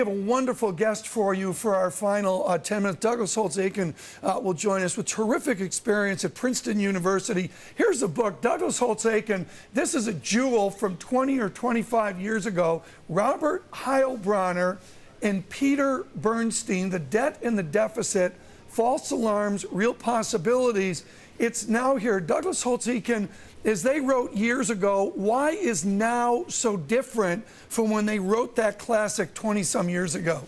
have a wonderful guest for you for our final 10 minutes. Douglas Holtz-Eakin will join us with terrific experience at Princeton University. Here's a book, Douglas Holtz-Eakin. This is a jewel from 20 or 25 years ago. Robert Heilbronner and Peter Bernstein, The Debt and the Deficit, False Alarms, Real Possibilities. It's now here. Douglas Holtz-Eakin, as they wrote years ago, why is now so different from when they wrote that classic 20-some years ago?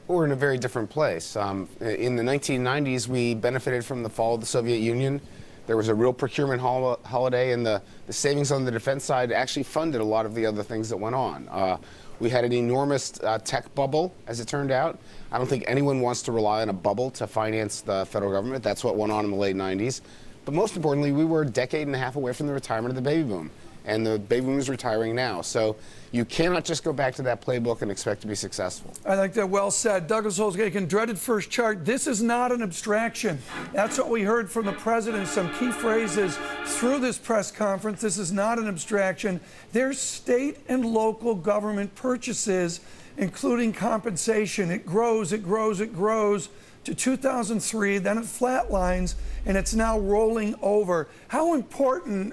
We're in a very different place. In the 1990s, we benefited from the fall of the Soviet Union. There was a real procurement holiday, and the savings on the defense side actually funded a lot of the other things that went on. We had an enormous tech bubble, as it turned out. I don't think anyone wants to rely on a bubble to finance the federal government. That's what went on in the late 90s. But most importantly, we were a decade and a half away from the retirement of the baby boom. And the baby boom is retiring now. So you cannot just go back to that playbook and expect to be successful. I like that. Well said. Douglas Holtz-Eakin, dreaded first chart. This is not an abstraction. That's what we heard from the president, some key phrases through this press conference. This is not an abstraction. There's state and local government purchases, including compensation. It grows, it grows, it grows to 2003, then it flatlines, and it's now rolling over. How important,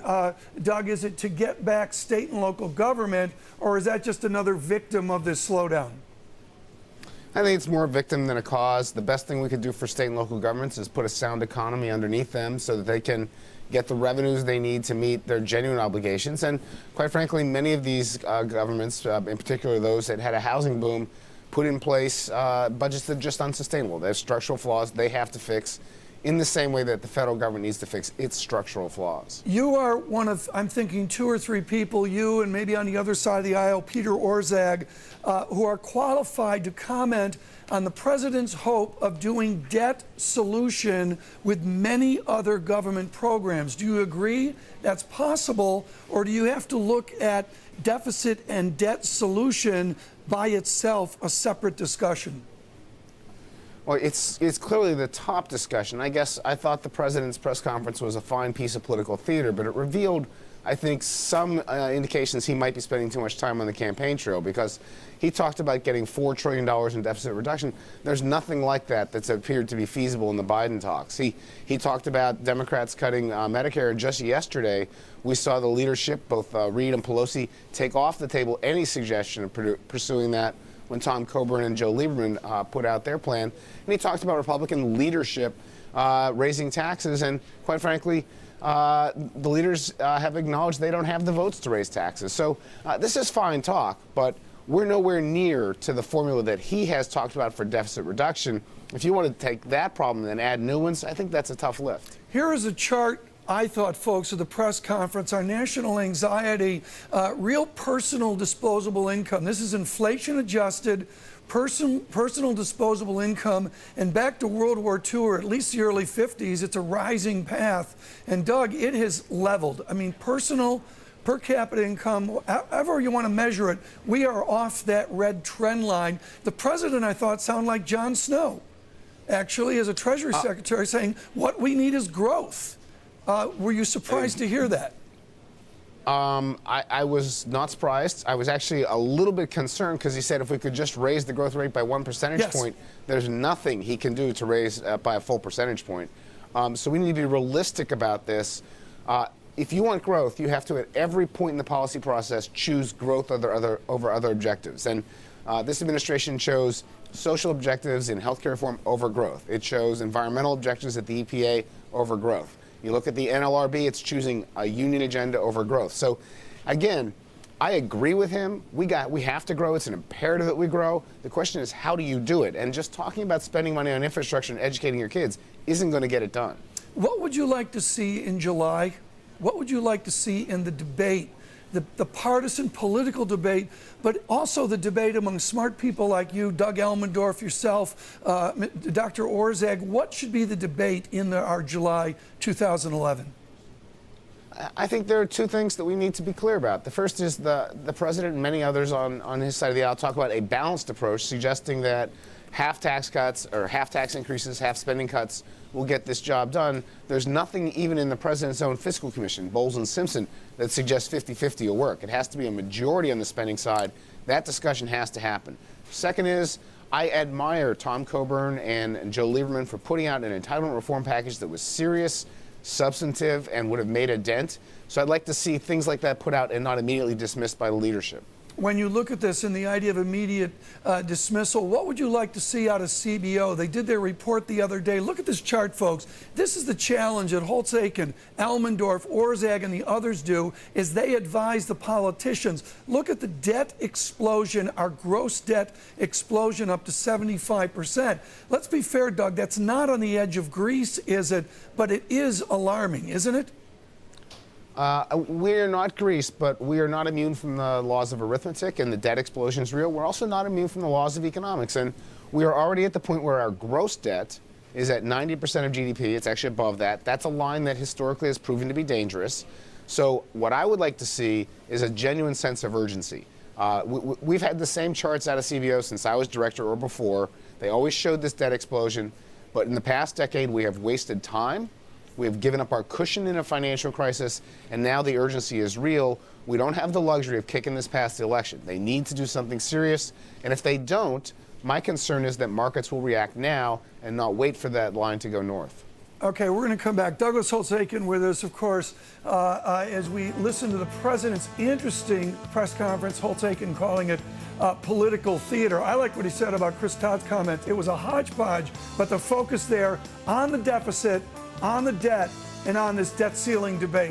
Doug, is it to get back state and local government, or is that just another victim of this slowdown? I think it's more a victim than a cause. The best thing we could do for state and local governments is put a sound economy underneath them so that they can get the revenues they need to meet their genuine obligations. And quite frankly, many of these governments, in particular those that had a housing boom, put in place budgets that are just unsustainable. There's structural flaws they have to fix in the same way that the federal government needs to fix its structural flaws. You are one of, I'm thinking, 2 or 3 people, you and maybe on the other side of the aisle, Peter Orszag, who are qualified to comment on the president's hope of doing debt solution with many other government programs. Do you agree that's possible, or do you have to look at deficit and debt solution by itself, a separate discussion? Well, it's clearly the top discussion. I guess I thought the president's press conference was a fine piece of political theater, but it revealed, I think, some indications he might be spending too much time on the campaign trail, because he talked about getting $4 trillion in deficit reduction. There's nothing like that that's appeared to be feasible in the Biden talks. He talked about Democrats cutting Medicare. Just yesterday, we saw the leadership, both Reid and Pelosi, take off the table any suggestion of pursuing that when Tom Coburn and Joe Lieberman put out their plan. And he talked about Republican leadership raising taxes, and quite frankly, the leaders have acknowledged they don't have the votes to raise taxes. So this is fine talk, but we're nowhere near to the formula that he has talked about for deficit reduction. If you want to take that problem and add new ones, I think that's a tough lift. Here is a chart, I thought, folks, of the press conference, our national anxiety, real personal disposable income. This is inflation-adjusted, personal disposable income, and back to World War II, or at least the early 50s, it's a rising path. And Doug, it has leveled. I mean, personal per capita income, however you want to measure it, we are off that red trend line. The president, I thought, sounded like Jon Snow, actually, as a Treasury Secretary, saying what we need is growth. Were you surprised to hear that? I was not surprised. I was actually a little bit concerned, because he said if we could just raise the growth rate by 1 percentage point, there's nothing he can do to raise by a full percentage point. So we need to be realistic about this. If you want growth, you have to, at every point in the policy process, choose growth over other objectives. And this administration chose social objectives in healthcare reform over growth. It chose environmental objectives at the EPA over growth. You look at the NLRB, it's choosing a union agenda over growth. So, again, I agree with him. We have to grow. It's an imperative that we grow. The question is, how do you do it? And just talking about spending money on infrastructure and educating your kids isn't going to get it done. What would you like to see in July? What would you like to see in the debate, the partisan political debate, but also the debate among smart people like you, Doug Elmendorf, yourself, Dr. Orszag? What should be the debate in our July 2011? I think there are 2 things that we need to be clear about. The first is the president and many others on his side of the aisle talk about a balanced approach, suggesting that half tax cuts or half tax increases, half spending cuts will get this job done. There's nothing even in the president's own fiscal commission, Bowles and Simpson, that suggests 50-50 will work. It has to be a majority on the spending side. That discussion has to happen. Second is, I admire Tom Coburn and Joe Lieberman for putting out an entitlement reform package that was serious, substantive, and would have made a dent. So I'd like to see things like that put out and not immediately dismissed by the leadership. When you look at this and the idea of immediate dismissal, what would you like to see out of CBO? They did their report the other day. Look at this chart, folks. This is the challenge that Holtz-Eakin, Elmendorf, Orszag, and the others do, is they advise the politicians. Look at the debt explosion, our gross debt explosion up to 75%. Let's be fair, Doug, that's not on the edge of Greece, is it? But it is alarming, isn't it? We're not Greece, but we are not immune from the laws of arithmetic, and the debt explosion is real. We're also not immune from the laws of economics, and we are already at the point where our gross debt is at 90% of GDP. It's actually above that. That's a line that historically has proven to be dangerous. So what I would like to see is a genuine sense of urgency. We've had the same charts out of CBO since I was director or before. They always showed this debt explosion, but in the past decade we have wasted time. We have given up our cushion in a financial crisis, and now the urgency is real. We don't have the luxury of kicking this past the election. They need to do something serious, and if they don't, my concern is that markets will react now and not wait for that line to go north. Okay, we're going to come back. Douglas Holtz-Eakin with us, of course, as we listen to the president's interesting press conference, Holtz-Eakin calling it political theater. I like what he said about Chris Todd's comment. It was a hodgepodge, but the focus there on the deficit, on the debt, and on this debt ceiling debate.